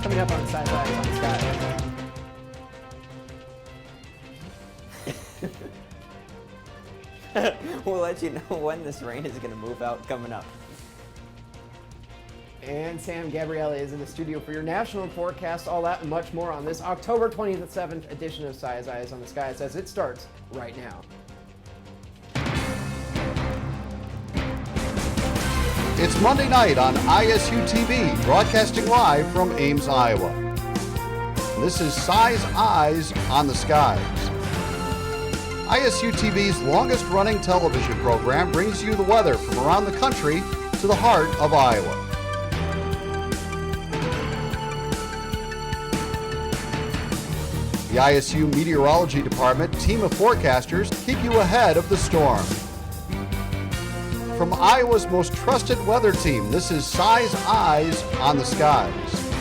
Coming up on Size Eyes on the Sky. We'll let you know when this rain is going to move out coming up. And Sam Gabrielli is in the studio for your national forecast. All that and much more on this October 27th edition of Size Eyes on the Skies as it starts right now. It's Monday night on ISU TV, broadcasting live from Ames, Iowa. This is Size Eyes on the Skies. ISU TV's longest-running television program brings you the weather from around the country to the heart of Iowa. The ISU Meteorology Department team of forecasters keep you ahead of the storm. From Iowa's most trusted weather team, this is Size Eyes on the Skies.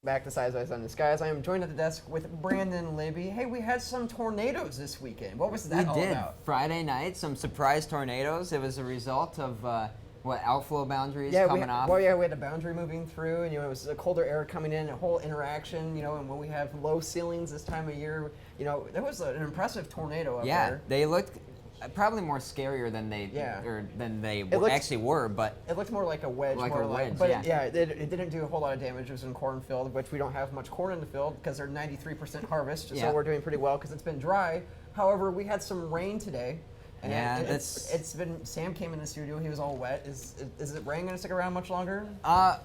Back to Size Eyes on the Skies. I am joined at the desk with Brandon Libby. Hey, we had some tornadoes this weekend. What was that all about? Friday night, some surprise tornadoes. It was a result of outflow boundaries coming off. Well, yeah, we had a boundary moving through, and it was a colder air coming in, a whole interaction. And when we have low ceilings this time of year, there was an impressive tornado up there. Yeah, they looked probably more scarier than they actually were, but it looked more like a wedge. It didn't do a whole lot of damage. It was in cornfield, which we don't have much corn in the field because they're 93% harvest, so we're doing pretty well because it's been dry. However, we had some rain today. And it's been. Sam came in the studio. He was all wet. Is the rain going to stick around much longer?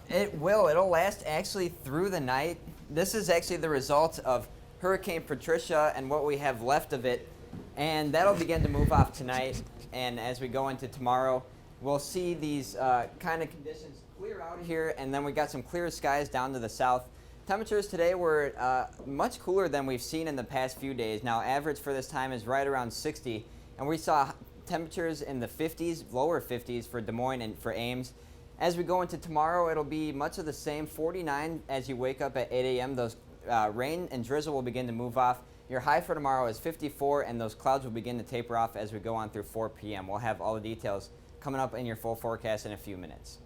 It will. It'll last actually through the night. This is actually the result of Hurricane Patricia and what we have left of it, and that'll begin to move off tonight. And as we go into tomorrow, we'll see these kind of conditions clear out here, and then we got some clear skies down to the south. Temperatures today were much cooler than we've seen in the past few days. Now, average for this time is right around 60. And we saw temperatures in the 50s, lower 50s for Des Moines and for Ames. As we go into tomorrow, it'll be much of the same, 49 as you wake up at 8 a.m. Those rain and drizzle will begin to move off. Your high for tomorrow is 54, and those clouds will begin to taper off as we go on through 4 p.m. We'll have all the details coming up in your full forecast in a few minutes.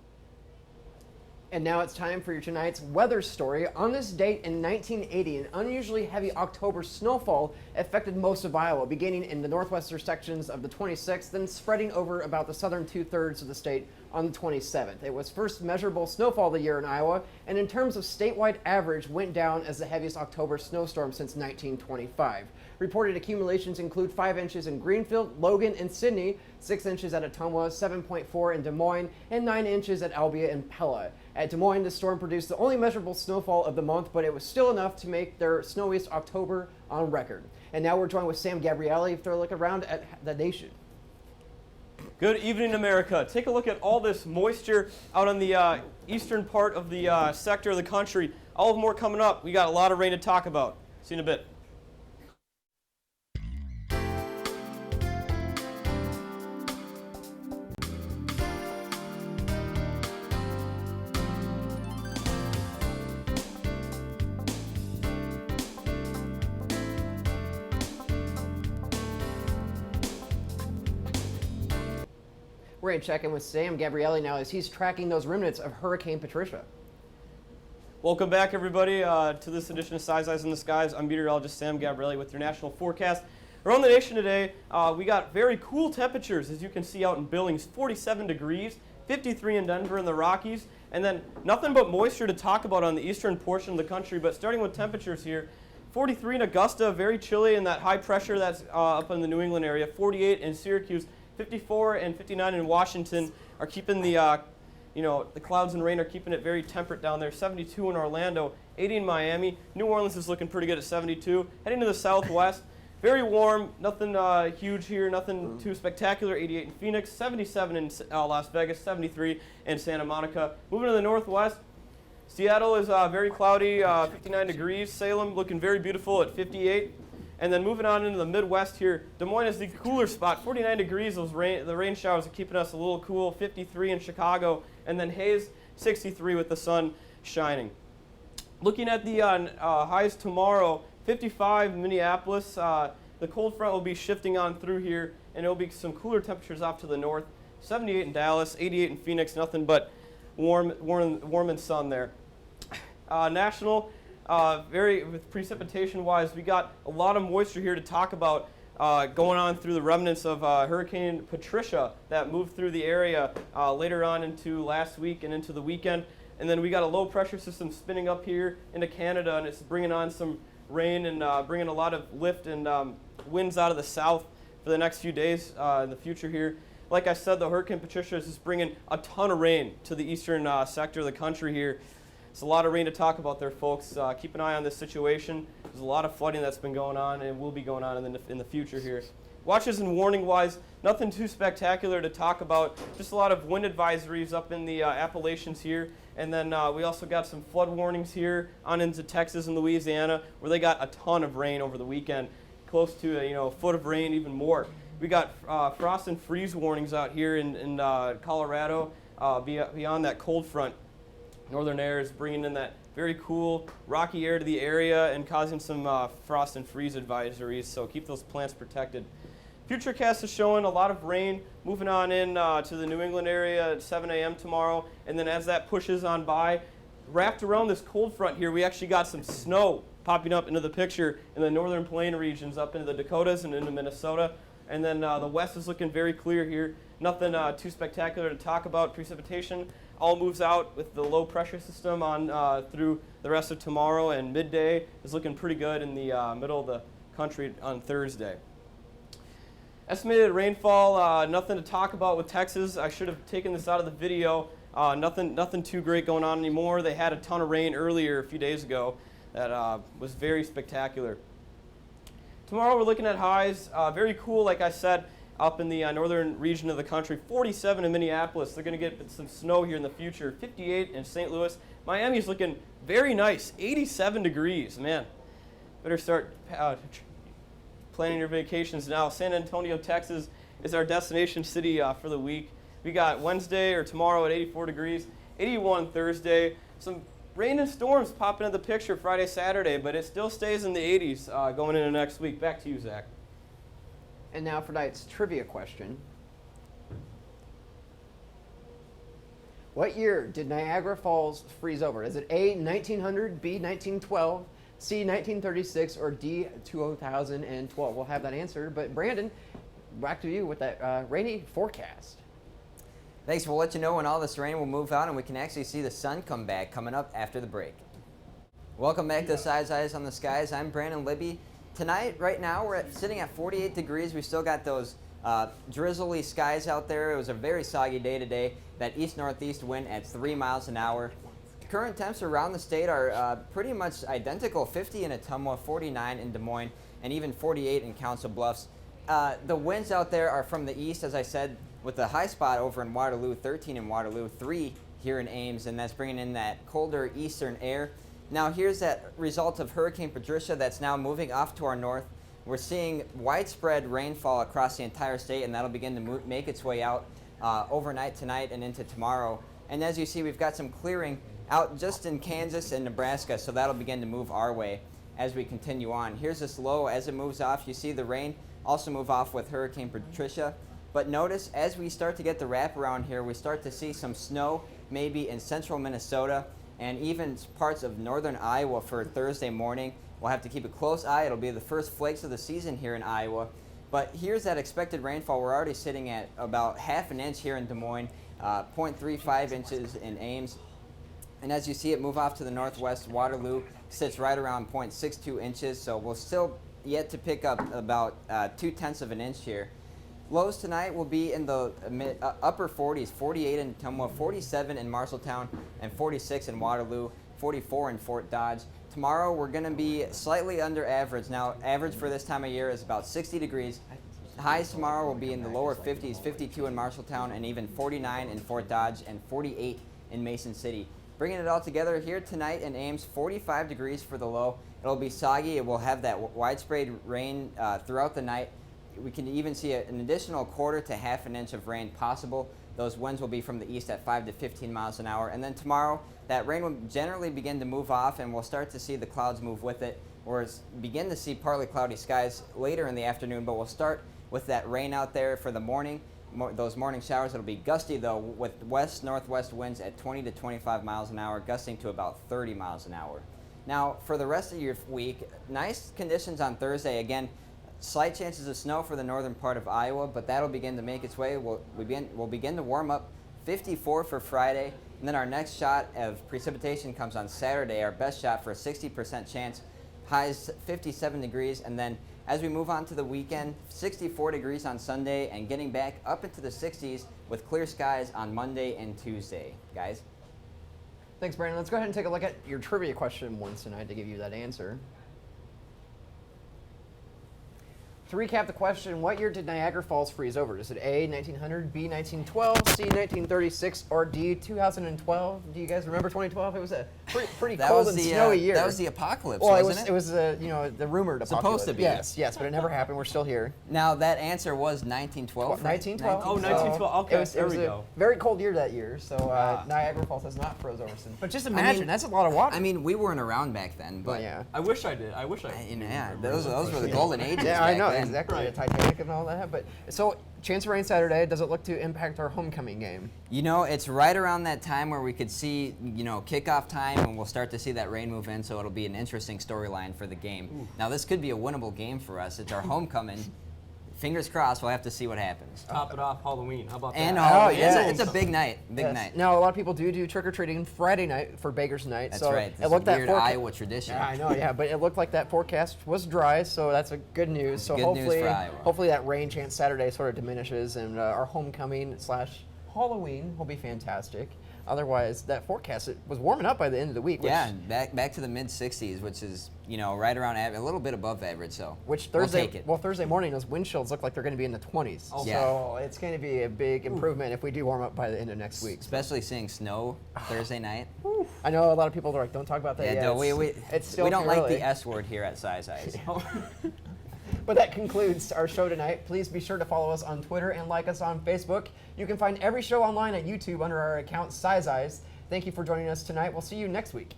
And now it's time for your tonight's weather story. On this date in 1980, an unusually heavy October snowfall affected most of Iowa, beginning in the northwestern sections of the 26th, then spreading over about the southern two-thirds of the state on the 27th. It was first measurable snowfall of the year in Iowa, and in terms of statewide average, went down as the heaviest October snowstorm since 1925. Reported accumulations include 5 inches in Greenfield, Logan, and Sidney, 6 inches at Ottumwa, 7.4 in Des Moines, and 9 inches at Albia and Pella. At Des Moines, the storm produced the only measurable snowfall of the month, but it was still enough to make their snowiest October on record. And now we're joined with Sam Gabrielli for a look around at the nation. Good evening, America. Take a look at all this moisture out on the eastern part of the sector of the country. All of more coming up. We got a lot of rain to talk about. See you in a bit. We're going to check in with Sam Gabrielli now as he's tracking those remnants of Hurricane Patricia. Welcome back, everybody, to this edition of Size Eyes in the Skies. I'm meteorologist Sam Gabrielli with your national forecast. Around the nation today, we got very cool temperatures, as you can see out in Billings, 47 degrees, 53 in Denver and the Rockies, and then nothing but moisture to talk about on the eastern portion of the country. But starting with temperatures here, 43 in Augusta, very chilly in that high pressure that's up in the New England area, 48 in Syracuse, 54 and 59 in Washington are keeping the clouds and rain are keeping it very temperate down there. 72 in Orlando, 80 in Miami. New Orleans is looking pretty good at 72. Heading to the southwest, very warm, nothing huge here, nothing too spectacular. 88 in Phoenix, 77 in Las Vegas, 73 in Santa Monica. Moving to the northwest, Seattle is very cloudy, 59 degrees. Salem looking very beautiful at 58. And then moving on into the Midwest here, Des Moines is the cooler spot, 49 degrees. The rain showers are keeping us a little cool, 53 in Chicago. And then Hayes, 63 with the sun shining. Looking at the highs tomorrow, 55 Minneapolis. The cold front will be shifting on through here, and it'll be some cooler temperatures off to the north. 78 in Dallas, 88 in Phoenix, nothing but warm and sun there. National, with precipitation-wise, we got a lot of moisture here to talk about going on through the remnants of Hurricane Patricia that moved through the area later on into last week and into the weekend. And then we got a low pressure system spinning up here into Canada, and it's bringing on some rain and bringing a lot of lift and winds out of the south for the next few days in the future here. Like I said, the Hurricane Patricia is just bringing a ton of rain to the eastern sector of the country here. It's a lot of rain to talk about there, folks. Keep an eye on this situation. There's a lot of flooding that's been going on and will be going on in the future here. Watches and warning-wise, nothing too spectacular to talk about. Just a lot of wind advisories up in the Appalachians here. And then we also got some flood warnings here on into Texas and Louisiana, where they got a ton of rain over the weekend, close to a foot of rain, even more. We got frost and freeze warnings out here in Colorado beyond that cold front. Northern air is bringing in that very cool, rocky air to the area and causing some frost and freeze advisories, so keep those plants protected. Futurecast is showing a lot of rain moving on in to the New England area at 7 a.m. tomorrow, and then as that pushes on by, wrapped around this cold front here, we actually got some snow popping up into the picture in the northern plain regions up into the Dakotas and into Minnesota. And then the west is looking very clear here. Nothing too spectacular to talk about. Precipitation all moves out with the low pressure system on through the rest of tomorrow, and midday is looking pretty good in the middle of the country on Thursday. Estimated rainfall, nothing to talk about with Texas. I should have taken this out of the video. Nothing too great going on anymore. They had a ton of rain earlier a few days ago that was very spectacular. Tomorrow we're looking at highs, very cool, like I said, up in the northern region of the country. 47 in Minneapolis. They're going to get some snow here in the future. 58 in St. Louis. Miami's looking very nice. 87 degrees, man. Better start planning your vacations now. San Antonio, Texas is our destination city for the week. We got Wednesday or tomorrow at 84 degrees, 81 Thursday. Some rain and storms popping into the picture Friday, Saturday, but it still stays in the 80s going into next week. Back to you, Zach. And now for tonight's trivia question. What year did Niagara Falls freeze over? Is it A, 1900, B, 1912, C, 1936, or D, 2012? We'll have that answer. But Brandon, back to you with that rainy forecast. Thanks. We'll let you know when all this rain will move out and we can actually see the sun come back coming up after the break. Welcome back to Size Eyes on the Skies. I'm Brandon Libby. Tonight, right now, we're sitting at 48 degrees. We still got those drizzly skies out there. It was a very soggy day today. That east-northeast wind at 3 miles an hour. Current temps around the state are pretty much identical. 50 in Ottumwa, 49 in Des Moines, and even 48 in Council Bluffs. The winds out there are from the east, as I said, with the high spot over in Waterloo, 13 in Waterloo, 3 here in Ames, and that's bringing in that colder eastern air. Now here's that result of Hurricane Patricia that's now moving off to our north. We're seeing widespread rainfall across the entire state, and that'll begin to make its way out overnight tonight and into tomorrow. And as you see, we've got some clearing out just in Kansas and Nebraska, so that'll begin to move our way as we continue on. Here's this low. As it moves off, you see the rain also move off with Hurricane Patricia. But notice, as we start to get the wraparound here, we start to see some snow maybe in central Minnesota and even parts of northern Iowa for Thursday morning. We'll have to keep a close eye. It'll be the first flakes of the season here in Iowa. But here's that expected rainfall. We're already sitting at about half an inch here in Des Moines, 0.35 inches in Ames. And as you see it move off to the northwest, Waterloo sits right around 0.62 inches. So we'll still yet to pick up about 0.2 of an inch here. Lows tonight will be in the upper 40s, 48 in Ottumwa, 47 in Marshalltown, and 46 in Waterloo, 44 in Fort Dodge. Tomorrow we're going to be slightly under average. Now, average for this time of year is about 60 degrees. Highs tomorrow will be in the lower 50s, 52 in Marshalltown, and even 49 in Fort Dodge, and 48 in Mason City. Bringing it all together here tonight in Ames, 45 degrees for the low. It'll be soggy. It will have that widespread rain throughout the night. We can even see an additional quarter to half an inch of rain possible. Those winds will be from the east at 5 to 15 miles an hour. And then tomorrow, that rain will generally begin to move off, and we'll start to see the clouds move with it, or begin to see partly cloudy skies later in the afternoon. But we'll start with that rain out there for the morning. those morning showers. It'll be gusty though, with west-northwest winds at 20 to 25 miles an hour, gusting to about 30 miles an hour. Now, for the rest of your week, nice conditions on Thursday. Again, slight chances of snow for the northern part of Iowa, but that'll begin to make its way. We'll begin to warm up. 54 for Friday, and then our next shot of precipitation comes on Saturday, our best shot for a 60% chance. Highs 57 degrees, and then as we move on to the weekend, 64 degrees on Sunday and getting back up into the 60s with clear skies on Monday and Tuesday. Guys? Thanks, Brandon. Let's go ahead and take a look at your trivia question once tonight to give you that answer. To recap the question, what year did Niagara Falls freeze over? Is it A, 1900, B, 1912, C, 1936, or D, 2012? Do you guys remember 2012? It was a pretty cold and snowy year. That was the apocalypse, well, wasn't it? It was the rumored apocalypse. Supposed to be. Yes, but it never happened. We're still here. Now, that answer was 1912. 1912. Oh, 1912. Okay, It was we a go. very cold year that year, so Niagara Falls has not froze over since. But just imagine, that's a lot of water. I mean, we weren't around back then, but yeah. I wish I did. I wish I. Yeah, those were the golden ages. Yeah, I back know, then. exactly. Right. The Titanic and all that. But so, chance of rain Saturday. Does it look to impact our homecoming game? You know, it's right around that time where we could see, kickoff time, and we'll start to see that rain move in, so it'll be an interesting storyline for the game. Ooh. Now, this could be a winnable game for us. It's our homecoming. Fingers crossed, we'll have to see what happens. Top it off, Halloween. How about And that? Halloween. yeah. It's a big night. Big Yes. night. Now, a lot of people do trick-or-treating Friday night for Baker's Night. That's so right. It This looked is a weird that Iowa tradition. Yeah, I know, yeah, but it looked like that forecast was dry, so that's a good news. So Good news hopefully, for Iowa. hopefully that rain chance Saturday sort of diminishes, and our homecoming / Halloween will be fantastic. Otherwise, that forecast, it was warming up by the end of the week. Yeah, back to the mid 60s, which is right around a little bit above average. So Which we'll Thursday, take it. well, Thursday morning, those wind chills look like they're going to be in the 20s. Oh. Yeah. So it's going to be a big improvement if we do warm up by the end of next week. Especially seeing snow Thursday night. I know a lot of people are like, don't talk about that Yeah, yet. no, It's still we don't too like early. the S word here at Size Eyes. But that concludes our show tonight. Please be sure to follow us on Twitter and like us on Facebook. You can find every show online at YouTube under our account Size Eyes. Thank you for joining us tonight. We'll see you next week.